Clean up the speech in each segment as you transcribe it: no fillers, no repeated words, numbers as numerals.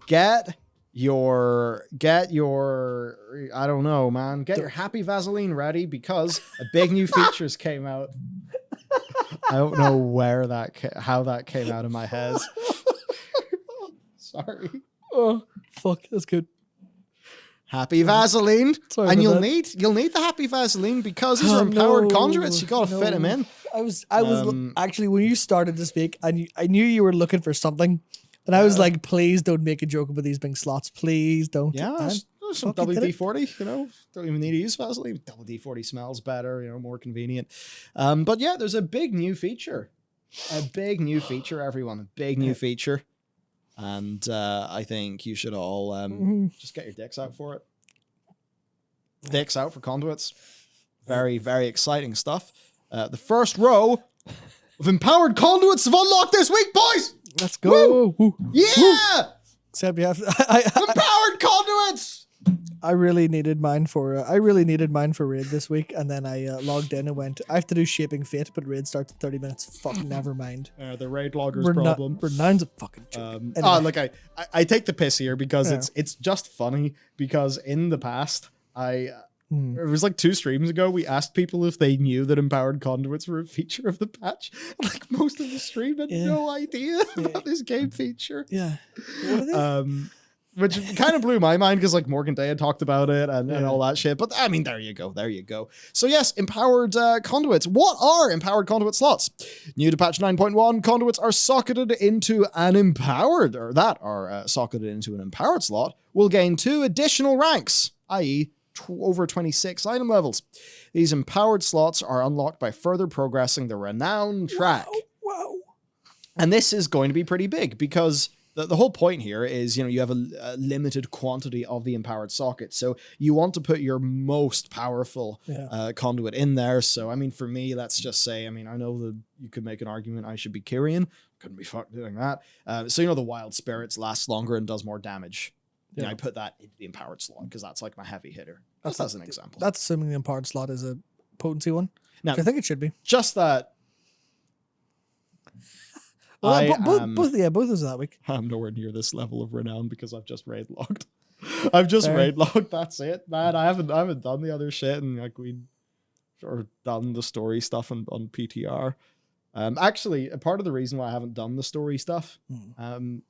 get your I don't know, man. Get your happy Vaseline ready because a big new features came out. I don't know how that came out of my head. Sorry. Oh, fuck. That's good. Happy Vaseline. Sorry And about you'll need the happy Vaseline because these are empowered conduits. You gotta fit them in. I was actually, when you started to speak, I knew you were looking for something. And I was like, please don't make a joke about these being slots. Please don't. Yeah, there's some WD-40, don't even need to use Vaseline. WD-40 smells better, more convenient. But yeah, there's a big new feature. Everyone. A big new feature. And I think you should all just get your dicks out for it. Dicks out for conduits. Very, very exciting stuff. The first row of empowered conduits have unlocked this week, boys! Let's go. Woo! Yeah! Woo! Except you have empowered conduits. I really needed mine for raid this week, and then I logged in and went, I have to do Shaping Fate, but raid starts in 30 minutes. Fuck, never mind. The raid logger's problem. Renown's a fucking joke. Anyway. Look, I take the piss here because it's just funny because in the past it was like 2 streams ago, we asked people if they knew that empowered conduits were a feature of the patch. Like most of the stream had no idea about this game feature. Yeah. What are they? Which kind of blew my mind because like Morgan Day had talked about it and all that shit. But I mean, there you go. So yes, empowered conduits. What are empowered conduit slots? New to patch 9.1, conduits are socketed into an empowered slot will gain 2 additional ranks, i.e. over 26 item levels. These empowered slots are unlocked by further progressing the renowned track. Wow. And this is going to be pretty big because the whole point here is, you have a limited quantity of the empowered socket. So you want to put your most powerful conduit in there. So, I mean, for me, let's just say, I know that you could make an argument I should be Kyrian. Couldn't be fucked doing that. So, the Wild Spirits lasts longer and does more damage. Yeah, I put that into the empowered slot because that's like my heavy hitter. That's as an example. That's assuming the empowered slot is a potency one. Now, I think it should be. Just that. Well, both of us that week. I'm nowhere near this level of renown because I've just raid logged. Raid logged. That's it, man. I haven't done the other shit and like we or done the story stuff on PTR. Actually, a part of the reason why I haven't done the story stuff, you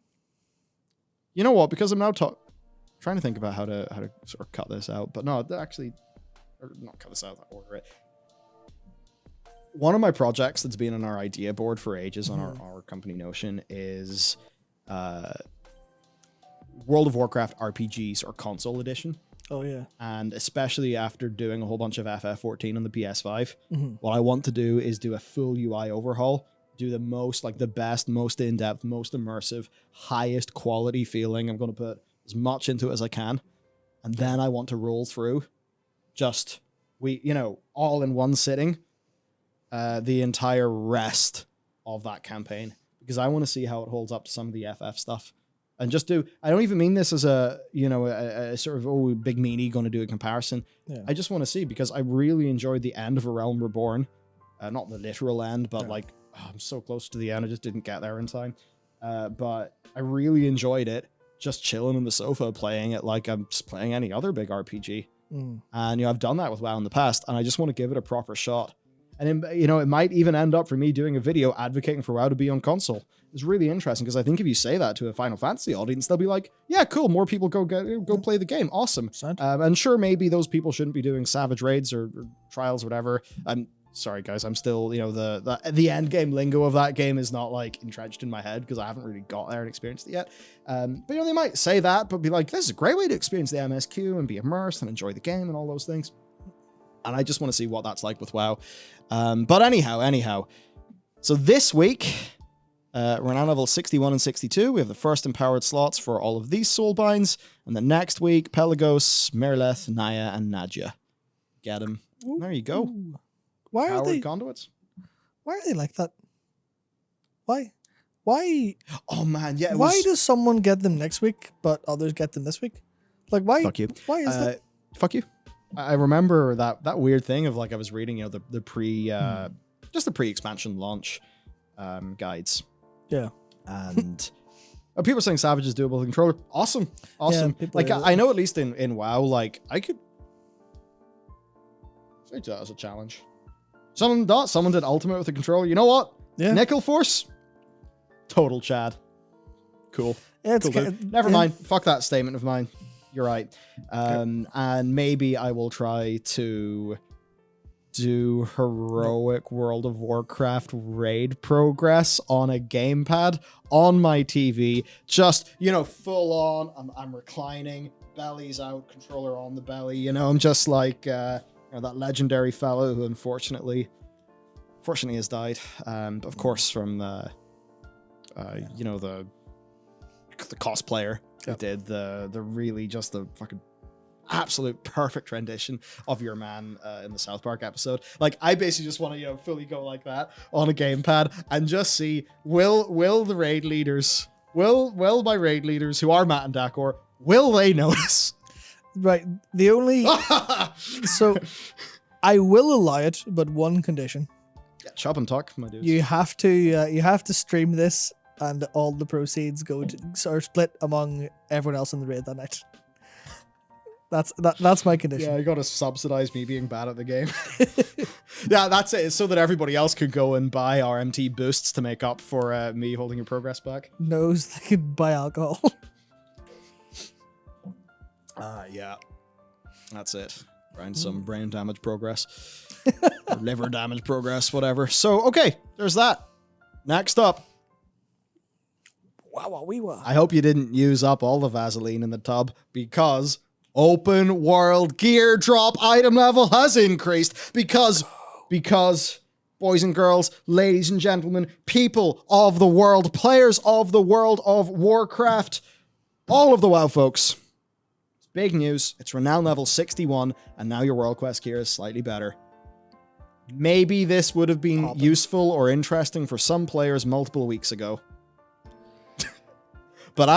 know what? Because I'm now trying to think about how to sort of cut this out, but no, actually, or not cut this out, order it. One of my projects that's been on our idea board for ages on our company Notion is World of Warcraft RPGs or console edition. Oh yeah. And especially after doing a whole bunch of FF14 on the PS5, what I want to do is do a full UI overhaul, do the most, like the best, most in-depth, most immersive, highest quality feeling. I'm going to put as much into it as I can. And then I want to roll through all in one sitting, the entire rest of that campaign, because I want to see how it holds up to some of the FF stuff. And just I don't even mean this as a sort of, big meanie going to do a comparison. Yeah. I just want to see, because I really enjoyed the end of A Realm Reborn. Not the literal end, but I'm so close to the end. I just didn't get there in time. But I really enjoyed it, just chilling on the sofa playing it like I'm just playing any other big RPG. And, I've done that with WoW in the past, and I just want to give it a proper shot. And, it might even end up for me doing a video advocating for WoW to be on console. It's really interesting, because I think if you say that to a Final Fantasy audience, they'll be like, yeah, cool, more people go play the game. Awesome. And sure, maybe those people shouldn't be doing savage raids or trials or whatever. I'm sorry, guys. I'm still, the end game lingo of that game is not like entrenched in my head because I haven't really got there and experienced it yet. But, they might say that, but be like, this is a great way to experience the MSQ and be immersed and enjoy the game and all those things. And I just want to see what that's like with WoW. But anyhow. So this week, we're now level 61 and 62. We have the first empowered slots for all of these soulbinds. And the next week, Pelagos, Merleth, Naya, and Nadja. Get them. There you go. Why are they conduits? Why are they like that? Why? Oh man, yeah. Why does someone get them next week, but others get them this week? Like, why? Fuck you. Why is that? Fuck you. I remember that weird thing of like I was reading, the pre just the pre-expansion launch guides. Yeah. And People are saying Savage is doable with a controller. Awesome. people Like, are- I know at least in WoW, like, I could say that as a challenge. Someone did Ultimate with a controller. You know what? Yeah. Nickel Force? Total Chad. Cool. Yeah, it's Cool, ki- dude. Never yeah. mind. Fuck that statement of mine. You're right. And maybe I will try to do heroic World of Warcraft raid progress on a gamepad on my TV. Just, full on. I'm reclining, belly's out, controller on the belly. I'm just like that legendary fellow who unfortunately has died. Of course, from the cosplayer who did the really just the fucking absolute perfect rendition of your man in the South Park episode. Like, I basically just want to fully go like that on a gamepad and just see will the raid leaders, will my raid leaders who are Matt and Dakor, will they notice? Right. The only so I will allow it, but one condition. Yeah, chop and talk, my dudes. You have to stream this, and all the proceeds are split among everyone else in the raid that night. That's my condition. Yeah, you gotta subsidize me being bad at the game. Yeah, that's it. It's so that everybody else could go and buy RMT boosts to make up for me holding your progress back. Knows they can buy alcohol. Yeah. That's it. Grind some brain damage progress. Or liver damage progress, whatever. So, okay, there's that. Next up. Wow. I hope you didn't use up all the Vaseline in the tub, because open world gear drop item level has increased because boys and girls, ladies and gentlemen, people of the world, players of the world of Warcraft, all of the WoW folks. It's big news. It's renown level 61, and now your World Quest gear is slightly better. Maybe this would have been useful or interesting for some players multiple weeks ago. But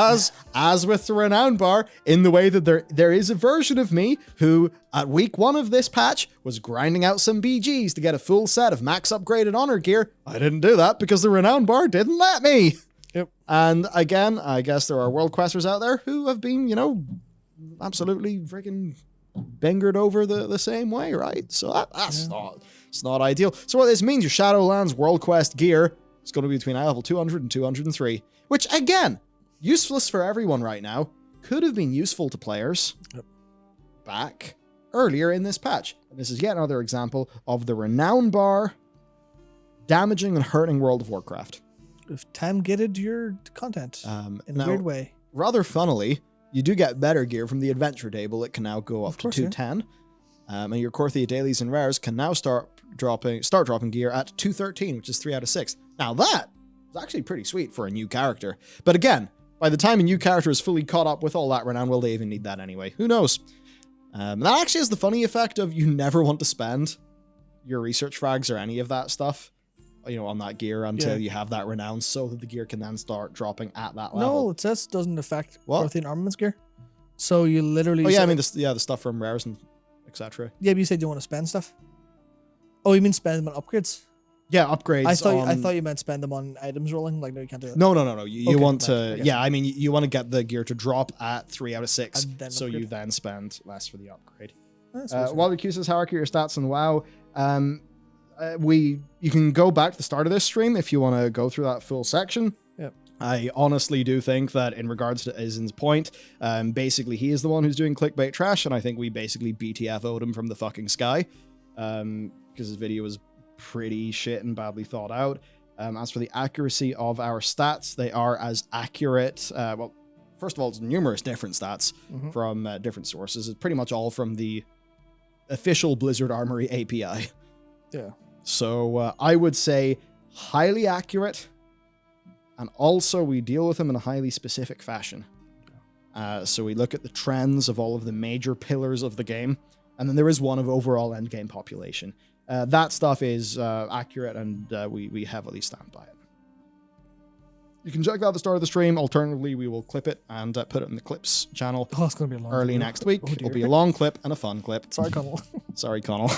as with the Renown bar, in the way that there is a version of me who, at week 1 of this patch, was grinding out some BGs to get a full set of max upgraded honor gear, I didn't do that because the Renown bar didn't let me. Yep. And again, I guess there are world questers out there who have been, absolutely freaking bingered over the same way, right? So it's not ideal. So what this means, your Shadowlands world quest gear is going to be between eye level 200 and 203, which again, useless for everyone right now, could have been useful to players back earlier in this patch. And this is yet another example of the Renown bar damaging and hurting World of Warcraft. If time gated your content in a weird way. Rather funnily, you do get better gear from the adventure table. It can now go up to 210. And your Korthia dailies and rares can now start dropping gear at 213, which is 3 out of 6. Now that is actually pretty sweet for a new character. But again, by the time a new character is fully caught up with all that renown, will they even need that anyway? Who knows? That actually has the funny effect of you never want to spend your research frags or any of that stuff, on that gear until you have that renown, so that the gear can then start dropping at that level. No, it says doesn't affect What? Prothean armaments gear. So you literally. Oh yeah, I mean the stuff from rares and etc. Yeah, but you said you want to spend stuff. Oh, you mean spend them on upgrades? Yeah, upgrades. I thought you meant spend them on items rolling. Like, no, you can't do that. No. You Okay, want right, to. okay. Yeah, I mean, you want to get the gear to drop at 3 out of 6, And then so you upgrade. then spend less for the upgrade. That's While the Q says hierarchy your stats in WoW, you can go back to the start of this stream if you want to go through that full section. Yep. I honestly do think that in regards to Izin's point, basically he is the one who's doing clickbait trash, and I think we basically BTFO'd him from the fucking sky, because his video was pretty shit and badly thought out. As for the accuracy of our stats, they are as accurate. Well, first of all, it's numerous different stats from different sources. It's pretty much all from the official Blizzard Armory API. Yeah. So I would say highly accurate, and also we deal with them in a highly specific fashion. So we look at the trends of all of the major pillars of the game, and then there is one of overall endgame population. That stuff is accurate, and we heavily stand by it. You can check that at the start of the stream. Alternatively, we will clip it and put it in the clips channel Oh, it's going to be a long early video. next week. Oh, It'll dear. be a long clip and a fun clip. Sorry, Connell. Sorry, Connell.